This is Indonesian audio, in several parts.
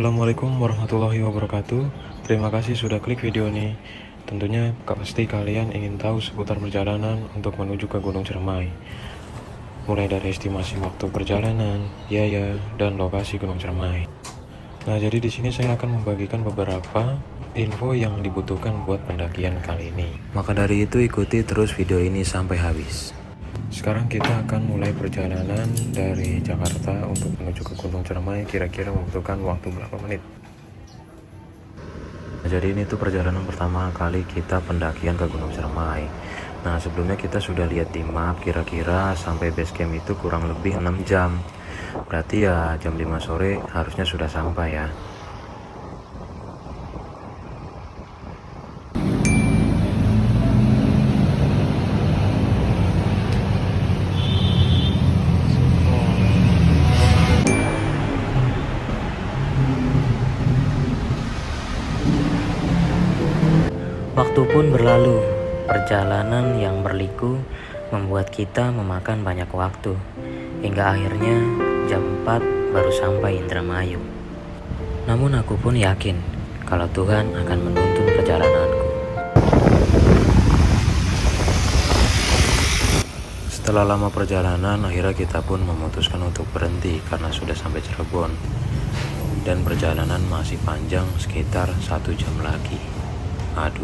Assalamualaikum warahmatullahi wabarakatuh. Terima kasih sudah klik video ini. Tentunya pasti kalian ingin tahu seputar perjalanan untuk menuju ke Gunung Ciremai. Mulai dari estimasi waktu perjalanan, biaya, dan lokasi Gunung Ciremai. Nah, jadi di sini saya akan membagikan beberapa info yang dibutuhkan buat pendakian kali ini. Maka dari itu ikuti terus video ini sampai habis. Sekarang kita akan mulai perjalanan dari Jakarta untuk menuju ke Gunung Ciremai, kira-kira membutuhkan waktu berapa menit. Nah, jadi ini tuh perjalanan pertama kali kita pendakian ke Gunung Ciremai. Nah, sebelumnya kita sudah lihat di map, kira-kira sampai base camp itu kurang lebih 6 jam. Berarti ya jam 5 sore harusnya sudah sampai ya. Waktu pun berlalu, perjalanan yang berliku membuat kita memakan banyak waktu, hingga akhirnya jam 4 baru sampai Indramayu. Namun aku pun yakin kalau Tuhan akan menuntun perjalananku. Setelah lama perjalanan, akhirnya kita pun memutuskan untuk berhenti karena sudah sampai Cirebon. Dan perjalanan masih panjang, sekitar 1 jam lagi. Aduh.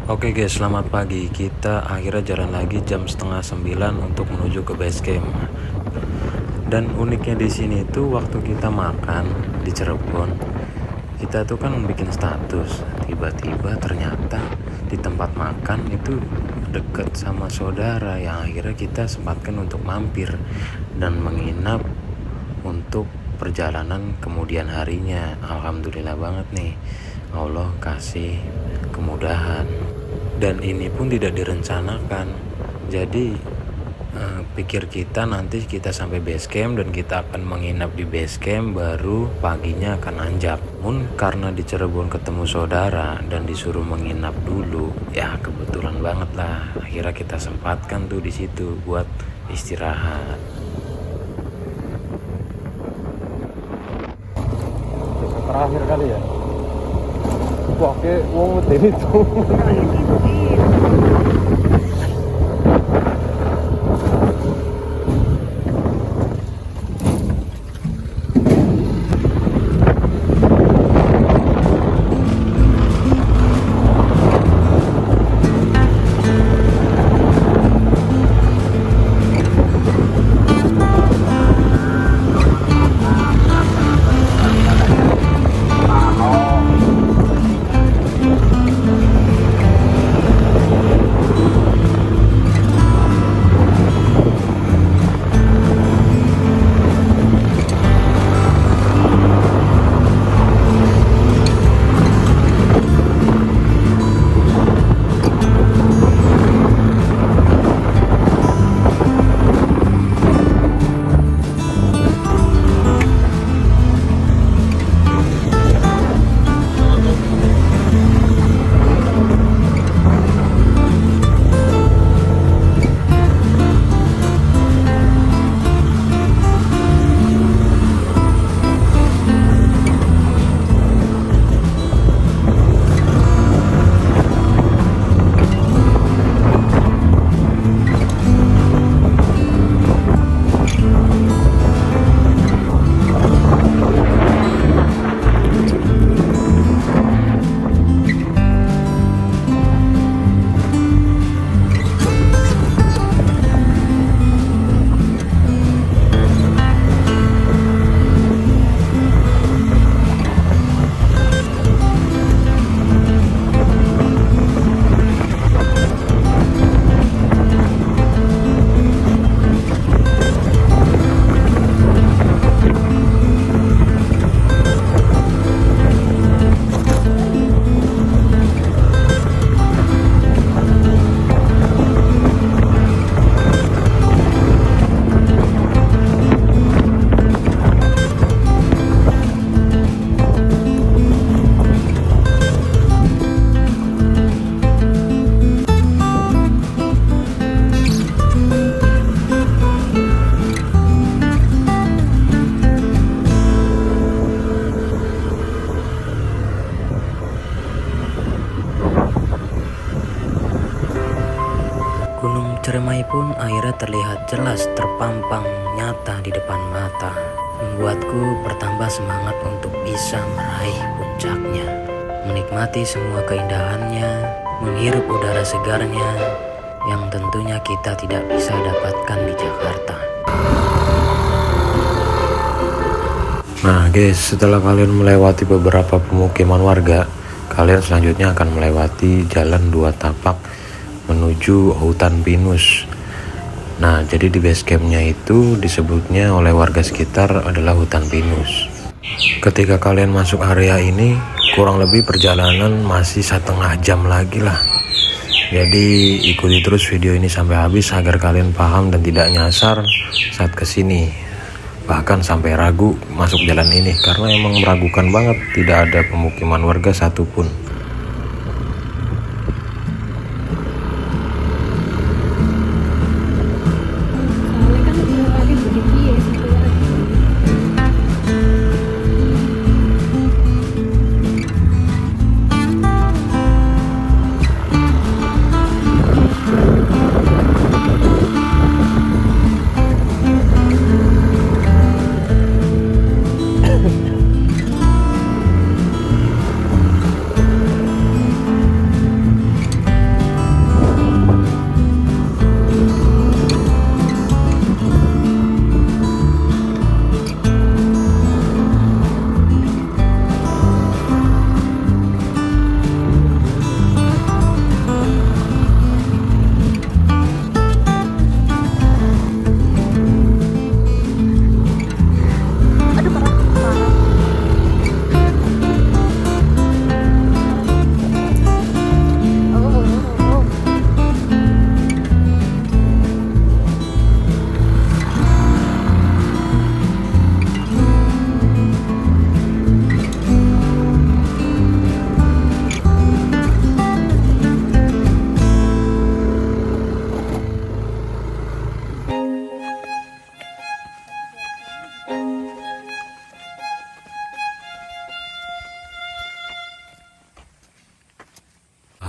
Oke guys, selamat pagi. Kita akhirnya jalan lagi jam setengah 9 untuk menuju ke base camp. Dan uniknya di sini tuh waktu kita makan di Cirebon, kita tuh kan bikin status. Tiba-tiba ternyata di tempat makan itu deket sama saudara yang akhirnya kita sempatkan untuk mampir dan menginap untuk perjalanan kemudian harinya. Alhamdulillah banget nih, Allah kasih kemudahan. Dan ini pun tidak direncanakan. Jadi pikir kita nanti kita sampai base camp dan kita akan menginap di base camp, baru paginya akan nanjak. Namun karena di Cirebon ketemu saudara dan disuruh menginap dulu, ya kebetulan banget lah. Akhirnya kita sempatkan tuh di situ buat istirahat. Terakhir kali ya. Wah, kayak wong medeni tuh. Cermai pun akhirnya terlihat jelas terpampang nyata di depan mata, membuatku bertambah semangat untuk bisa meraih puncaknya, menikmati semua keindahannya, menghirup udara segarnya yang tentunya kita tidak bisa dapatkan di Jakarta. Nah guys, setelah kalian melewati beberapa pemukiman warga, kalian selanjutnya akan melewati jalan 2 tapak menuju hutan pinus. Nah, jadi di base campnya itu disebutnya oleh warga sekitar adalah hutan pinus. Ketika kalian masuk area ini, kurang lebih perjalanan masih 1,5 jam lagi lah. Jadi ikuti terus video ini sampai habis agar kalian paham dan tidak nyasar saat kesini. Bahkan sampai ragu masuk jalan ini karena emang meragukan banget, tidak ada pemukiman warga satupun.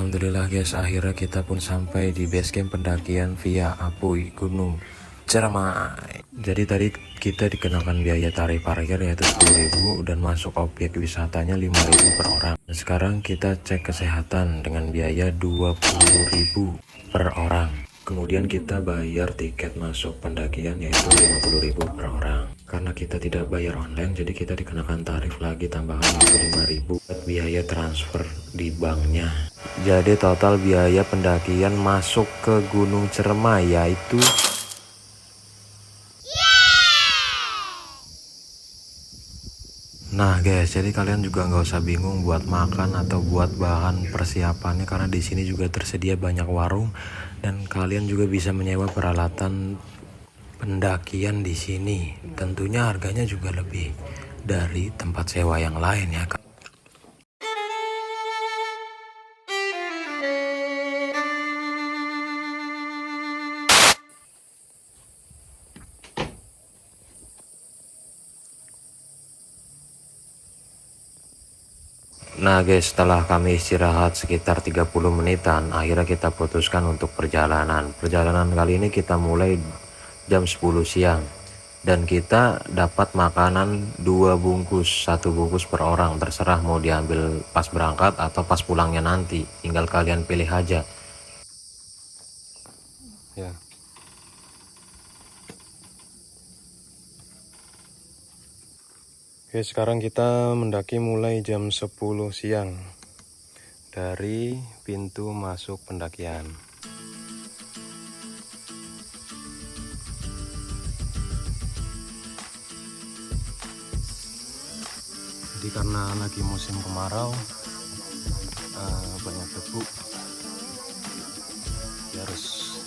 Alhamdulillah guys, akhirnya kita pun sampai di base camp pendakian via Apuy Gunung Cermai. Jadi tadi kita dikenakan biaya tarif parkir yaitu 10.000 dan masuk objek wisatanya 5.000 per orang. Dan sekarang kita cek kesehatan dengan biaya 20.000 per orang. Kemudian kita bayar tiket masuk pendakian yaitu 50.000 per orang. Karena kita tidak bayar online, jadi kita dikenakan tarif lagi tambahan yaitu 5.000 buat biaya transfer di banknya. Jadi total biaya pendakian masuk ke Gunung Cermai yaitu Nah guys, jadi kalian juga nggak usah bingung buat makan atau buat bahan persiapannya karena di sini juga tersedia banyak warung dan kalian juga bisa menyewa peralatan pendakian di sini. Tentunya harganya juga lebih dari tempat sewa yang lain ya kan. Nah guys, setelah kami istirahat sekitar 30 menitan, akhirnya kita putuskan untuk perjalanan. Perjalanan kali ini kita mulai jam 10 siang. Dan kita dapat makanan 2 bungkus, 1 bungkus per orang. Terserah mau diambil pas berangkat atau pas pulangnya nanti. Tinggal kalian pilih aja. Ya. Oke, sekarang kita mendaki mulai jam 10 siang dari pintu masuk pendakian. Jadi karena lagi musim kemarau, banyak debu, ya harus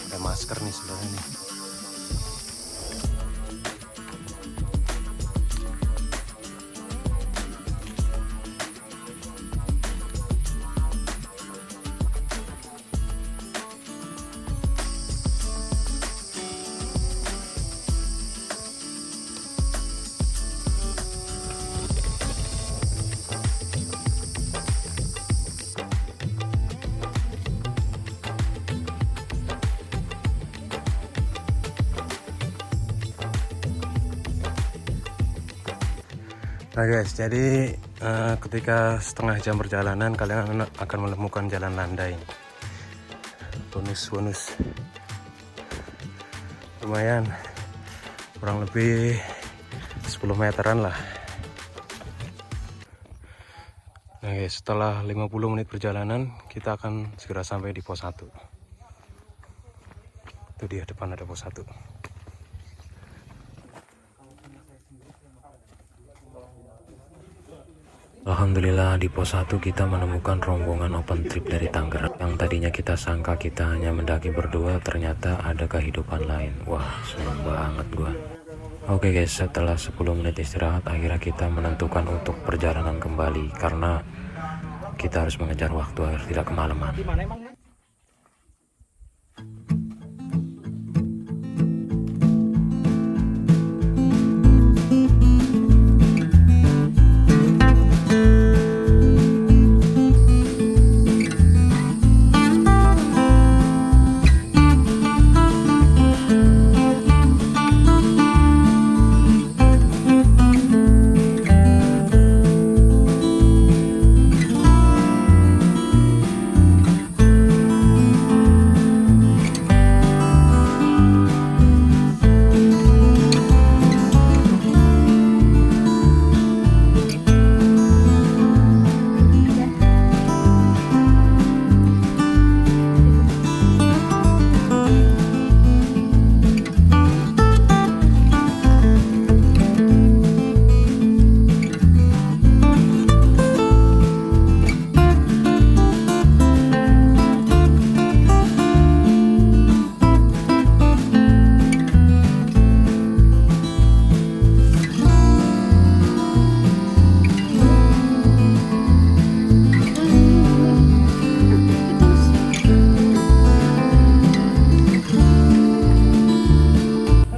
pakai masker nih sebenarnya nih. Nah guys, jadi ketika setengah jam perjalanan kalian akan menemukan jalan landai. Bonus lumayan, kurang lebih 10 meteran lah. Nah guys, setelah 50 menit perjalanan kita akan segera sampai di pos 1. Itu dia, depan ada pos 1. Alhamdulillah di pos 1 kita menemukan rombongan open trip dari Tangerang. Yang tadinya kita sangka kita hanya mendaki berdua, ternyata ada kehidupan lain. Wah, seneng banget gua. Oke guys, setelah 10 menit istirahat akhirnya kita menentukan untuk perjalanan kembali karena kita harus mengejar waktu agar tidak kemalaman.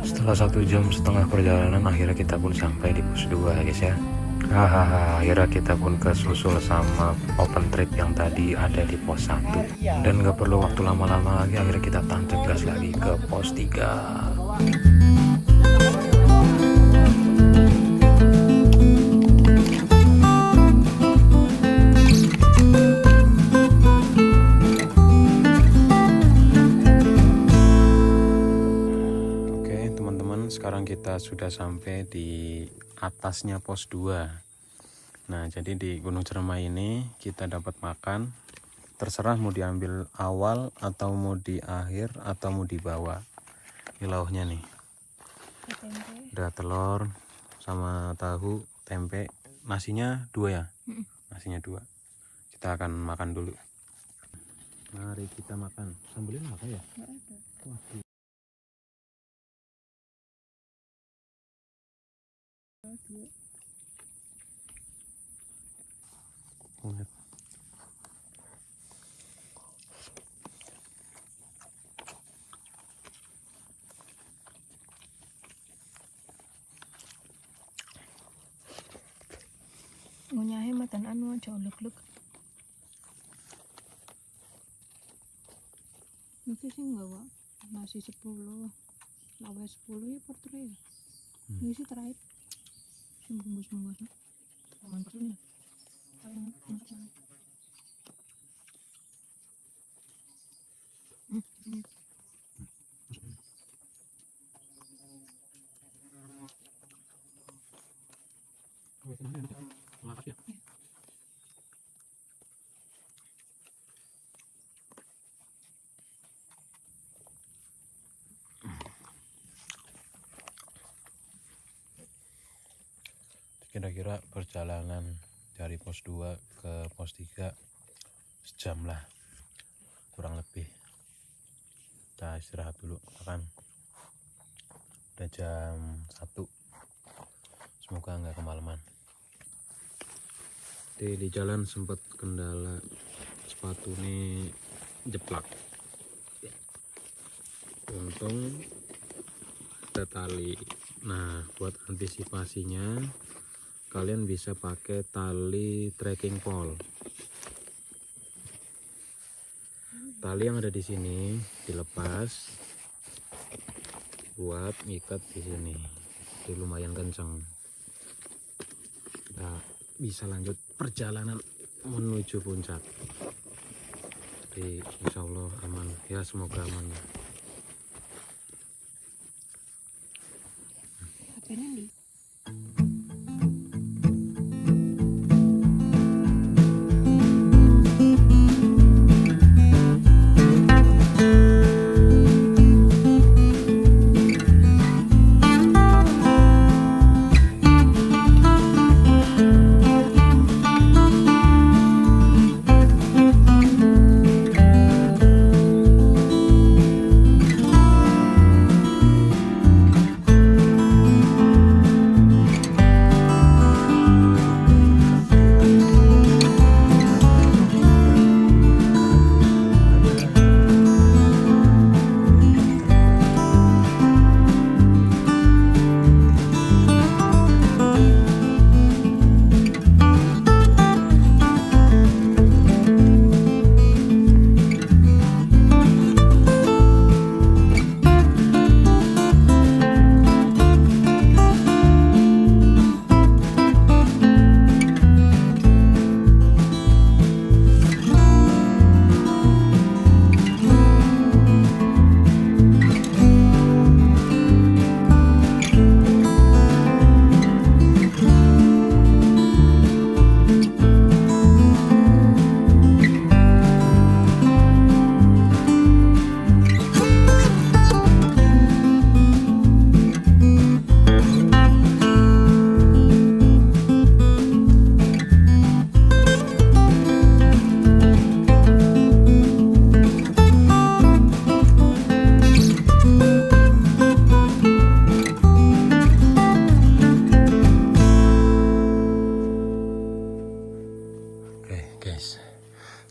Setelah 1,5 jam perjalanan akhirnya kita pun sampai di pos 2 ya guys ya. Hahaha, akhirnya kita pun kesusul sama open trip yang tadi ada di pos 1. Dan gak perlu waktu lama-lama lagi, akhirnya kita tancap gas lagi ke pos 3. Sekarang kita sudah sampai di atasnya pos 2. Nah, jadi di Gunung Ceremai ini kita dapat makan. Terserah mau diambil awal atau mau di akhir atau mau dibawa. Ini lauknya nih. Ada telur sama tahu, tempe. Nasinya 2 ya? Nasinya 2. Kita akan makan dulu. Mari kita makan. Sambelnya apa ya? Nggak ada. Waduh. Ngunyahe matan anu aja ulek-ulek. Itu sih bawa nasi 10, lawe 10 ya per tray ya. Ini sih terakhir. Sing bungkus-bungkus. Mancungnya. Kira-kira perjalanan dari pos 2 ke pos 3 sejam lah, kurang lebih. Kita istirahat dulu, makan. Udah jam 1, semoga nggak kemalaman. Di jalan sempat kendala, sepatu ini jeplak. Untung ada tali. Nah, buat antisipasinya kalian bisa pakai tali trekking pole. Tali yang ada di sini dilepas buat ngikat di sini. Itu lumayan kencang. kita bisa lanjut perjalanan menuju puncak. Jadi insya Allah aman ya, semoga aman. HP-nya di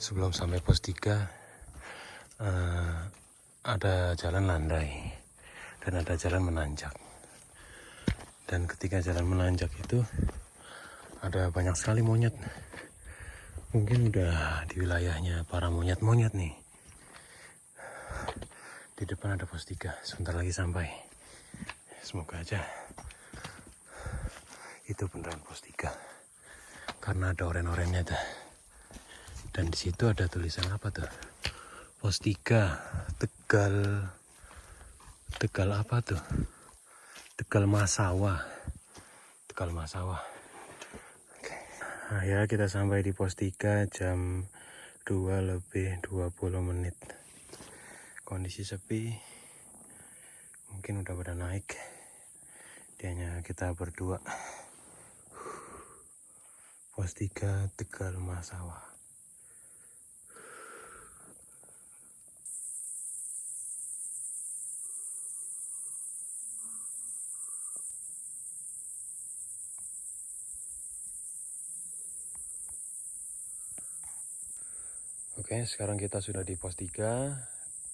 sebelum sampai pos 3 ada jalan landai dan ada jalan menanjak. Dan ketika jalan menanjak itu ada banyak sekali monyet. Mungkin udah di wilayahnya para monyet-monyet nih. Di depan ada pos 3, sebentar lagi sampai. Semoga aja itu beneran pos 3. Karena ada oren-orennya tuh. Dan di situ ada tulisan apa tuh? Pos 3 Tegal apa tuh? Tegal Masawa. Oke. Nah, ya kita sampai di pos 3 jam 2:20. Kondisi sepi. Mungkin udah pada naik. Dianya kita berdua. Pos 3 Tegal Masawa. Oke, sekarang kita sudah di pos 3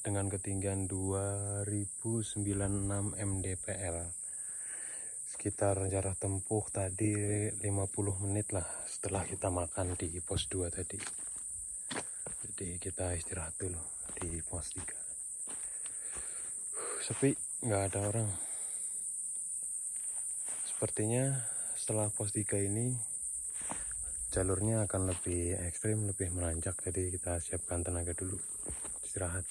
dengan ketinggian 2096 mdpl. Sekitar jarak tempuh tadi 50 menit lah setelah kita makan di pos 2 tadi. Jadi kita istirahat dulu di pos 3. Sepi, nggak ada orang. Sepertinya setelah pos 3 ini jalurnya akan lebih ekstrim, lebih menanjak, jadi kita siapkan tenaga dulu, istirahat.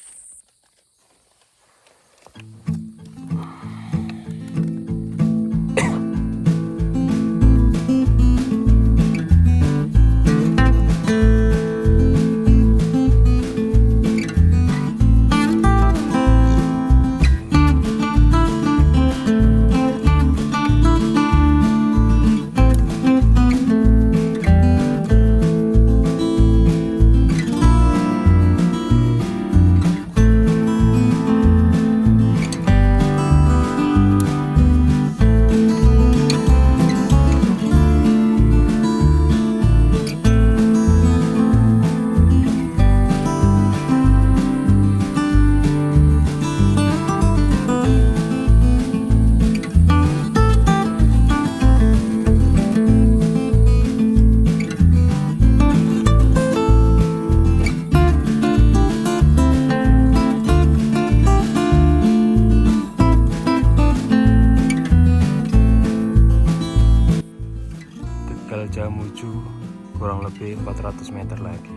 400 meter lagi.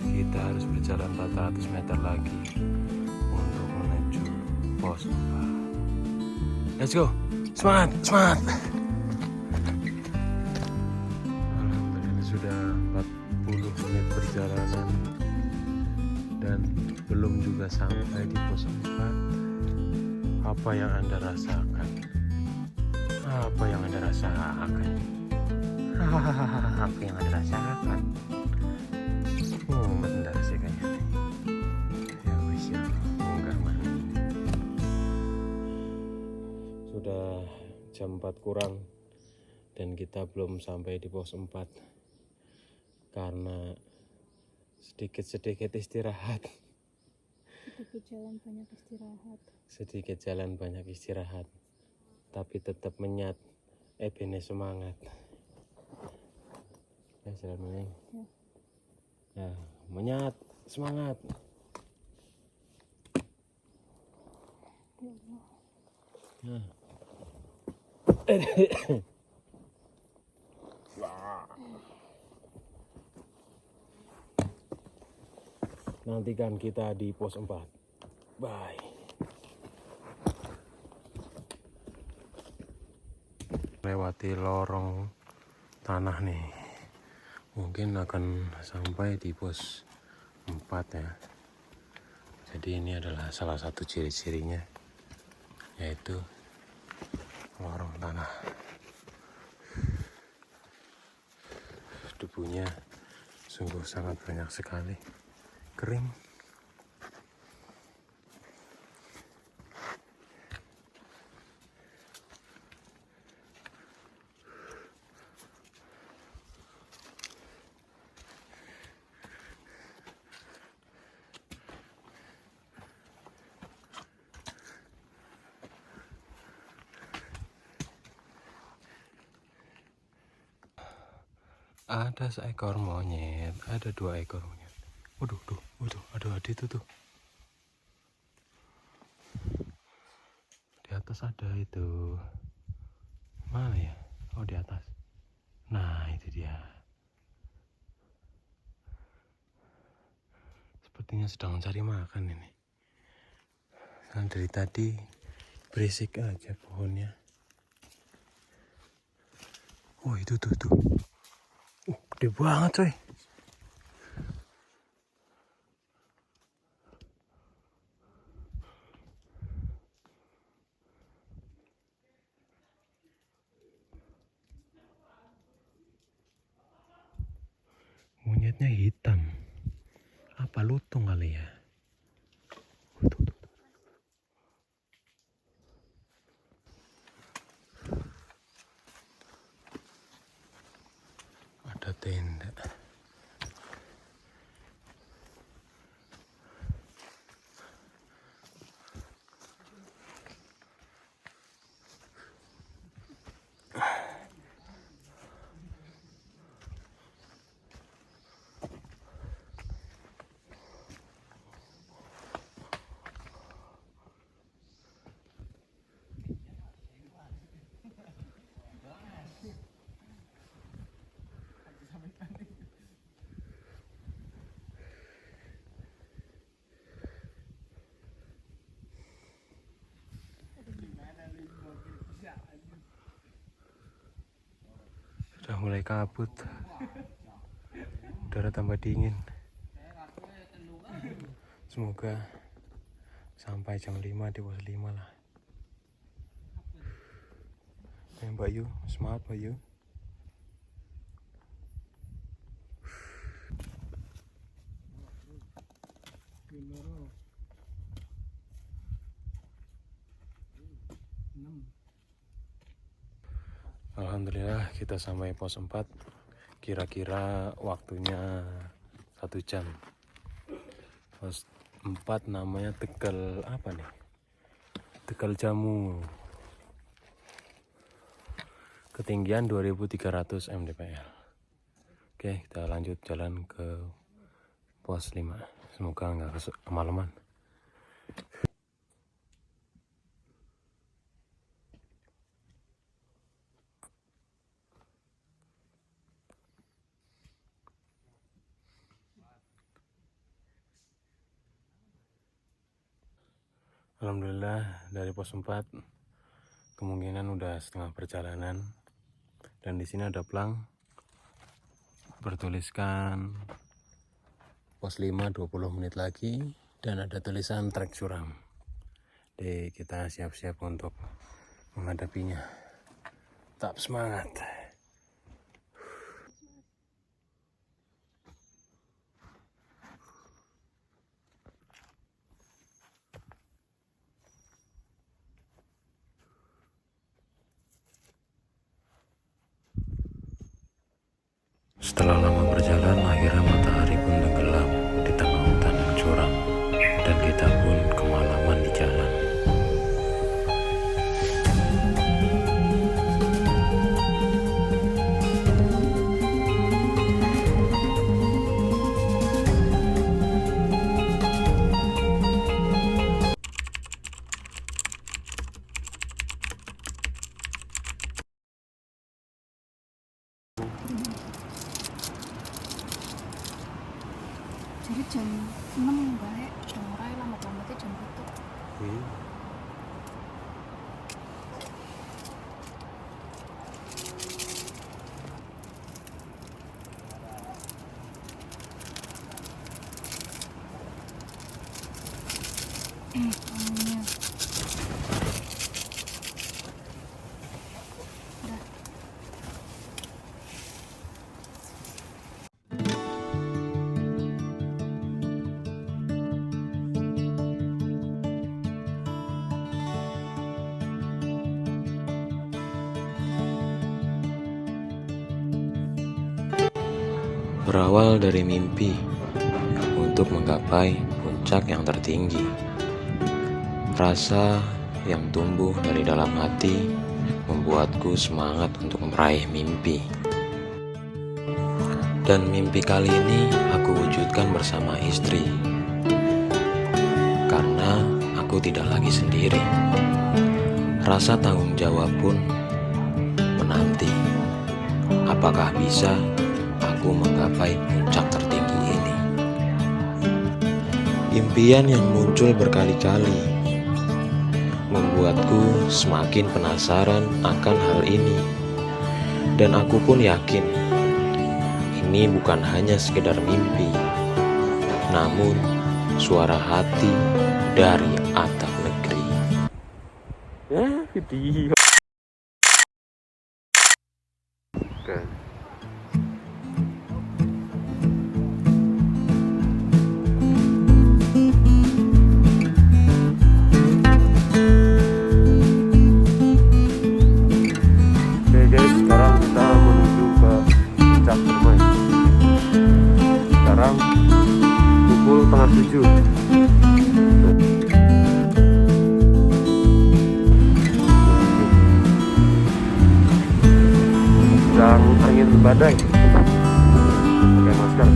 Kita harus berjalan 400 meter lagi untuk menuju pos 4. Let's go, semangat, semangat. Alhamdulillah sudah 40 menit perjalanan dan belum juga sampai di pos 4. Apa yang Anda rasakan? Apa yang Anda rasakan? Apa yang Anda rasakan? Bentar sih kayaknya nih. Ya wis ya, enggak mah. Sudah jam 4 kurang dan kita belum sampai di pos 4 karena sedikit-sedikit istirahat. Sedikit jalan banyak istirahat. Tapi tetap menyat. Bene semangat. Ya, jalan meneng. Ya, menyat, semangat. Ya. Nantikan kita di pos 4. Bye. Lewati lorong tanah nih. Mungkin akan sampai di pos 4 ya. Jadi ini adalah salah satu ciri-cirinya, yaitu lorong tanah. Debunya sungguh sangat banyak sekali, kering. Ada seekor monyet, ada 2 ekor monyet. Waduh, ada itu tuh. Di atas ada itu. Mana ya? Oh, di atas. Nah, itu dia. Sepertinya sedang mencari makan ini. Dan dari tadi berisik aja pohonnya. Oh, itu tuh. Gede banget coy. Monyetnya hitam. Apa lutung kali ya? Tuh. Ada tenda. Sudah mulai kabut. Udara tambah dingin. Semoga sampai jam 5 di pos 5 lah. Mbak Yu, semangat Mbak Yu. Alhamdulillah kita sampai pos 4. Kira-kira waktunya 1 jam. Pos 4 namanya Tegal apa nih? Tegal Jamu. Ketinggian 2300 mdpl. Oke, kita lanjut jalan ke pos 5. Semoga nggak kemalaman. Alhamdulillah dari pos 4 kemungkinan udah setengah perjalanan, dan di sini ada plang bertuliskan pos 5 20 menit lagi, dan ada tulisan trek curam. Jadi kita siap-siap untuk menghadapinya. Tetap semangat. Setelah lama berjalan, akhirnya matahari pun tenggelam di tengah hutan yang curam, dan kita pun kemalaman di jalan. Jadi jam 6 baik, jam rai lambat-lambatnya jam itu. Anginnya. Udah. Berawal dari mimpi untuk menggapai puncak yang tertinggi, rasa yang tumbuh dari dalam hati membuatku semangat untuk meraih mimpi. Dan mimpi kali ini aku wujudkan bersama istri, karena aku tidak lagi sendiri. Rasa tanggung jawab pun menanti. Apakah bisa aku menggapai puncak tertinggi ini? Impian yang muncul berkali-kali membuatku semakin penasaran akan hal ini, dan aku pun yakin ini bukan hanya sekedar mimpi, namun suara hati dari atap negeri. Video. Sekarang kita menuju ke puncak Permai. Sekarang pukul 6:30. Sedang angin badai. Pakai masker.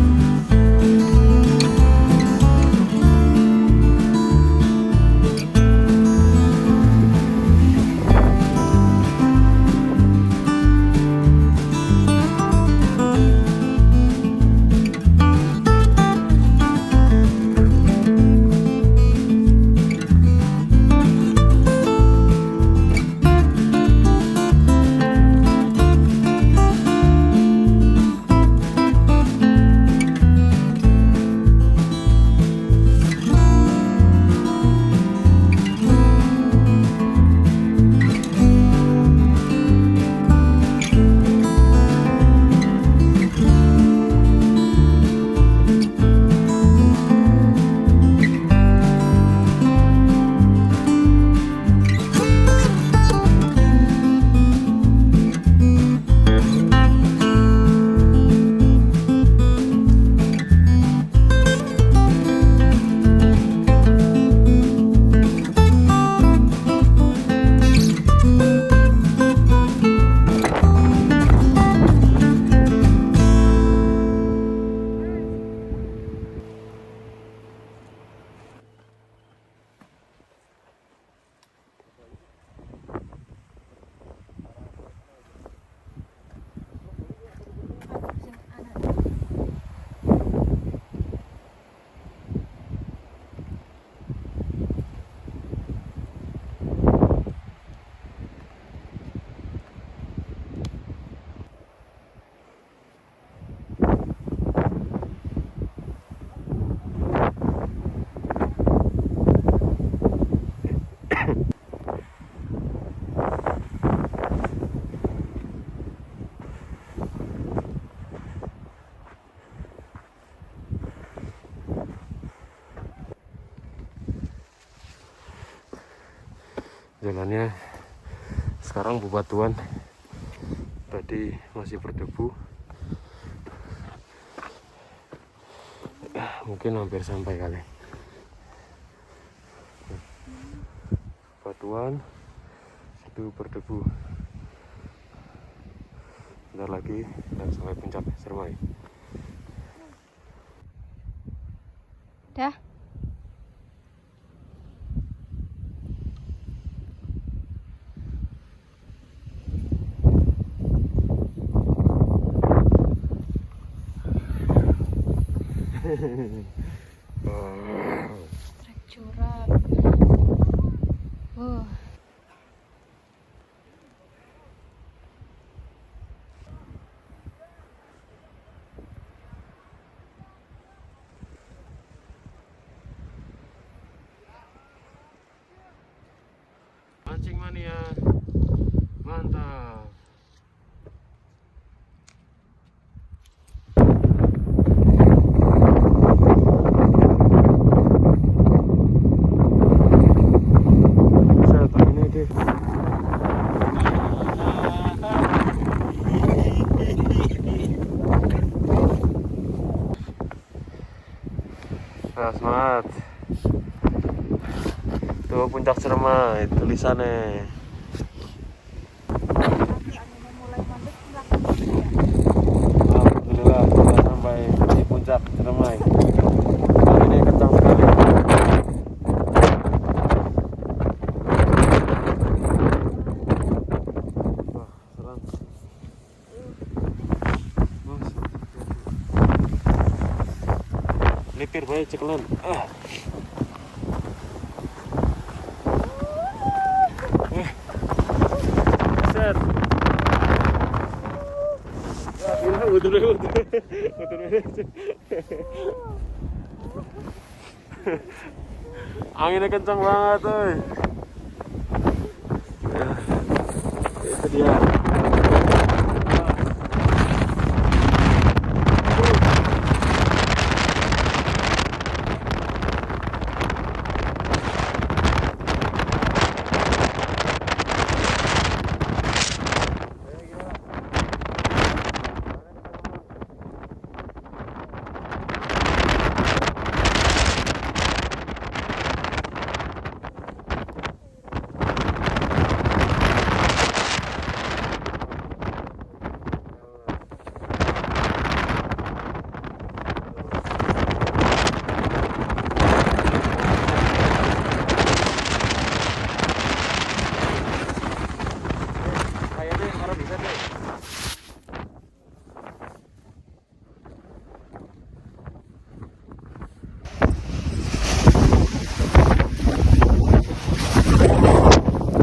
Jalannya sekarang bebatuan, tadi masih berdebu. Mungkin hampir sampai kali. Batuan itu berdebu. Bentar lagi dan sampai puncak Sermai. Dah. Trek curam. Mancing mania, mantap. Set, ini deh. Nah, semangat. Tuh puncak Cermai tulisannya. Alhamdulillah sudah sampai di puncak Cermai. Anginnya kencang sekali. Wah, seram. Lipir baik cekelan. Set. Gila, betul. Anginnya kencang banget, oi. Ya, itu dia.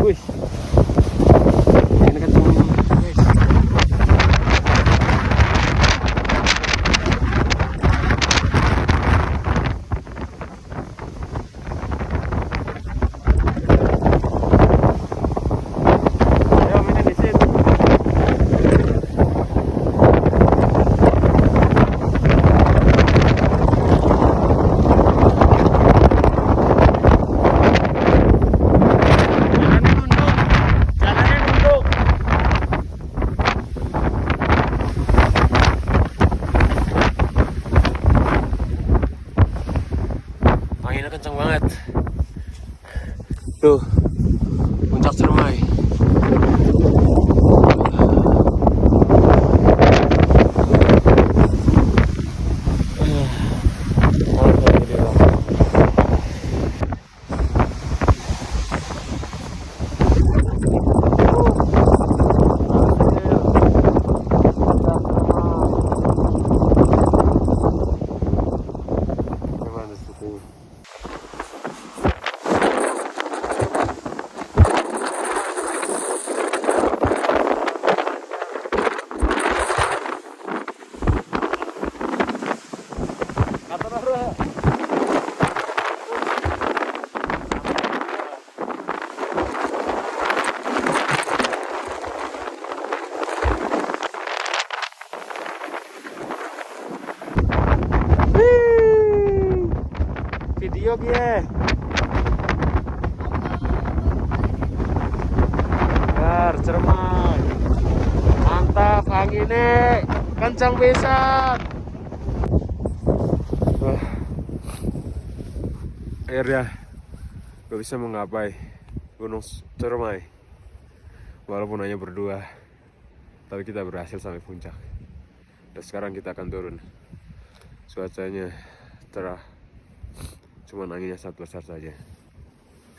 Wih, ini kencang. Ayo mainin di sini. Anginnya kencang banget. Tuh, puncak Cermai. Gimana sih? Video piye? ini kencang pisan. Wah, akhirnya gak bisa menggapai Gunung Ciremai. Walaupun hanya berdua, tapi kita berhasil sampai puncak. Dan sekarang kita akan turun. Cuacanya cerah, cuman anginnya sangat besar saja.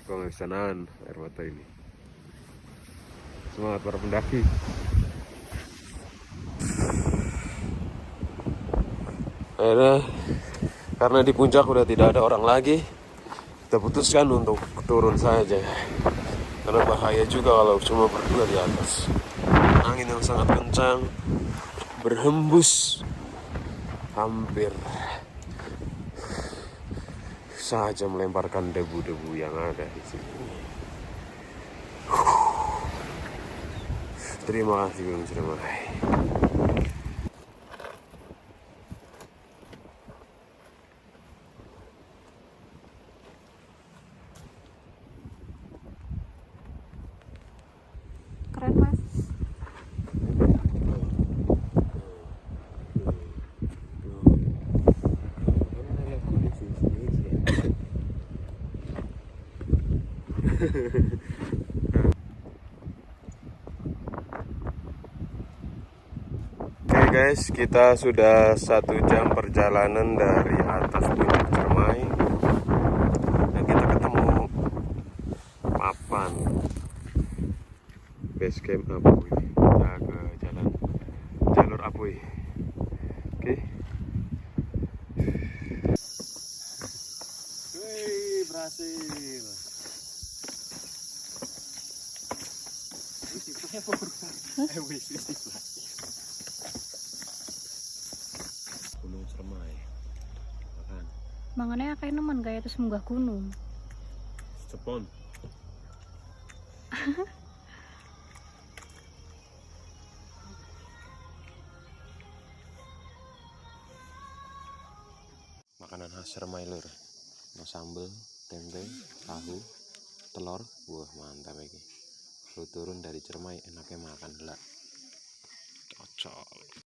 Gua nggak bisa nahan air mata ini. Semangat para pendaki. Akhirnya, karena di puncak udah tidak ada orang lagi, kita putuskan untuk turun saja. Karena bahaya juga kalau cuma berdua di atas. Angin yang sangat kencang berhembus hampir saja melemparkan debu-debu yang ada di sini. Terima kasih Gunung Ciremai. Keren mas. Oke guys, kita sudah 1 jam perjalanan dari atas puncak Ciremai dan kita ketemu papan base camp Apuy. Kita ke jalur Apuy. Oke. Wih, berhasil. Gunung Ciremai. Makan. Mangannya akeh nemen kayak terus munggah gunung. Cepon. Makanan khas Ciremai lur. No sambel, tempe, tahu, telur. Wah, mantap iki. Lu turun dari Ciremai enaknya makan lah. Cocok.